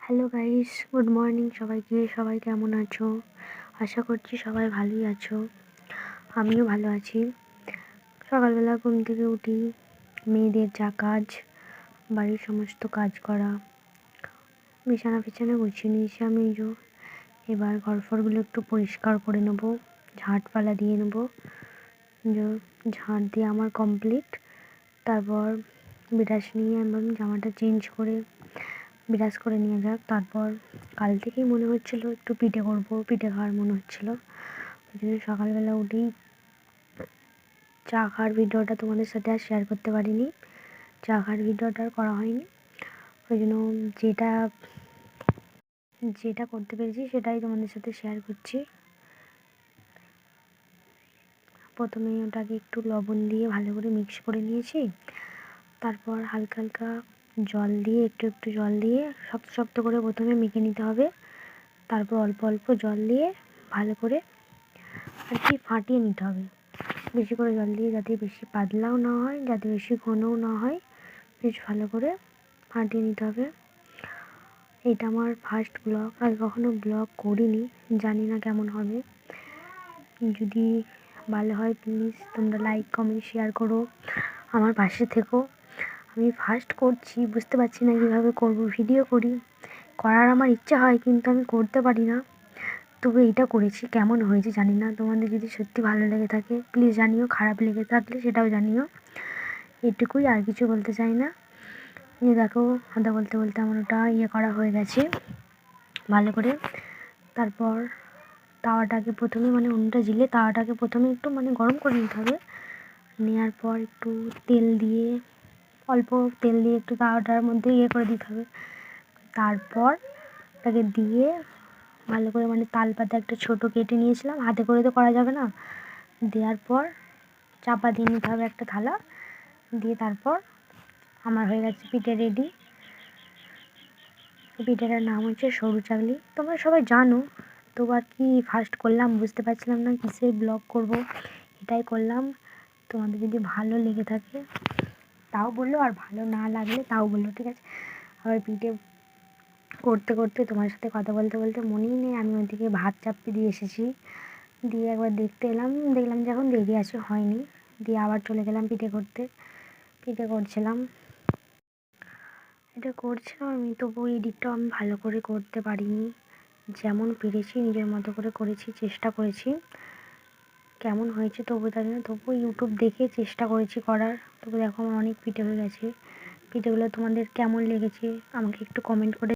Hello guys, good morning সবাইকে। সবাই কেমন আছো? আশা করছি সবাই ভালোই আছো। আমিও ভালো আছি। সকালবেলা ঘুম থেকে উঠি, মেয়েদের যা কাজ, বাড়ির সমস্ত কাজ করা, বিছানা ফিছানা গুছিয়ে নিয়েছি আমি। এবার ঘরফরগুলো একটু পরিষ্কার করে নেবো, ঝাঁটপালা দিয়ে নেবো। ঝাঁট দিয়ে আমার কমপ্লিট। তারপর বিরাস নিয়ে আমি জামাটা চেঞ্জ করে বিরাজ করে নিয়ে যাক। তারপর কাল থেকেই মনে হচ্ছিলো একটু পিঠে করবো, পিঠে খাওয়ার মনে হচ্ছিলো। ওই জন্য সকালবেলা উঠেই চা খাওয়ার ভিডিওটা তোমাদের সাথে আর শেয়ার করতে পারিনি, চা খাওয়ার ভিডিওটা আর করা হয়নি। ওই জন্য যেটা করতে পেরেছি সেটাই তোমাদের সাথে শেয়ার করছি। প্রথমে ওটাকে একটু লবণ দিয়ে ভালো করে মিক্স করে নিয়েছি। তারপর হালকা হালকা জল দিয়ে একটু জল দিয়ে শক্ত শক্ত করে প্রথমে মেখে নিতে হবে। তারপর অল্প অল্প জল দিয়ে ভালো করে আর কি ফাটিয়ে নিতে হবে। বেশি করে জল দিয়ে, যাতে বেশি পাতলাও না হয়, যাতে বেশি ঘনও না হয়, বেশ ভালো করে ফাটিয়ে নিতে হবে। এটা আমার ফার্স্ট ব্লগ, আগে কখনো ব্লগ করিনি, জানি না কেমন হবে। যদি ভালো হয় প্লিজ তোমরা লাইক কমেন্ট শেয়ার করো, আমার পাশে থেকো। আমি ফার্স্ট করছি, বুঝতে পারছি না কীভাবে করব। ভিডিও করার আমার ইচ্ছা হয়, কিন্তু আমি করতে পারি না। তবে এইটা করেছি, কেমন হয়েছে জানি না। তোমাদের যদি সত্যি ভালো লেগে থাকে প্লিজ জানিও, খারাপ লেগে থাকলে সেটাও জানিও। এটুকুই, আর কিছু বলতে চাই না। দেখো, কথা বলতে বলতে আমার ওটা করা হয়ে গেছে ভালো করে। তারপর তাওয়াটাকে প্রথমে উনুনটা জ্বেলে তাওয়াটাকে প্রথমে একটু গরম করে নিতে হবে। নেওয়ার পর একটু তেল দিয়ে, অল্প তেল দিয়ে একটু তাওয়াটার মধ্যে করে দিতে হবে। তারপর তাকে দিয়ে ভালো করে তাল পাতা একটা ছোটো কেটে নিয়েছিলাম, হাতে করে তো করা যাবে না। দেওয়ার পর চাপা দিয়ে নিতে হবে একটা থালা দিয়ে। তারপর আমার হয়ে গেছে পিঠে রেডি। পিঠেটার নাম হচ্ছে সরু চাকলি। তোমরা সবাই জানো, তবু আর কি ফার্স্ট করলাম, বুঝতে পারছিলাম না কিসের ব্লগ করব, এটাই করলাম। তোমাদের যদি ভালো লেগে থাকে তাও বললো, আর ভালো না লাগলে তাও বললো, ঠিক আছে। আবার পিঠে করতে করতে তোমার সাথে কথা বলতে বলতে মনেই নেই আমি ওইদিকে ভাত চাপিয়ে দিয়ে এসেছি। দিয়ে একবার দেখলাম যে এখন দেরি আছে, হয়নি। দিয়ে আবার চলে গেলাম পিঠে করছিলাম। এটা করছিলাম আমি, তবু এই দিকটাও আমি ভালো করে করতে পারিনি। যেমন পেরেছি নিজের মতো করে করেছি, চেষ্টা করেছি। কেমন হয়েছে তবু জানি না, তবু ইউটিউব দেখে চেষ্টা করেছি করার। তবু দেখো আমার অনেক পিঠে হয়ে গেছে। পিঠেগুলো তোমাদের কেমন লেগেছে আমাকে একটু কমেন্ট করে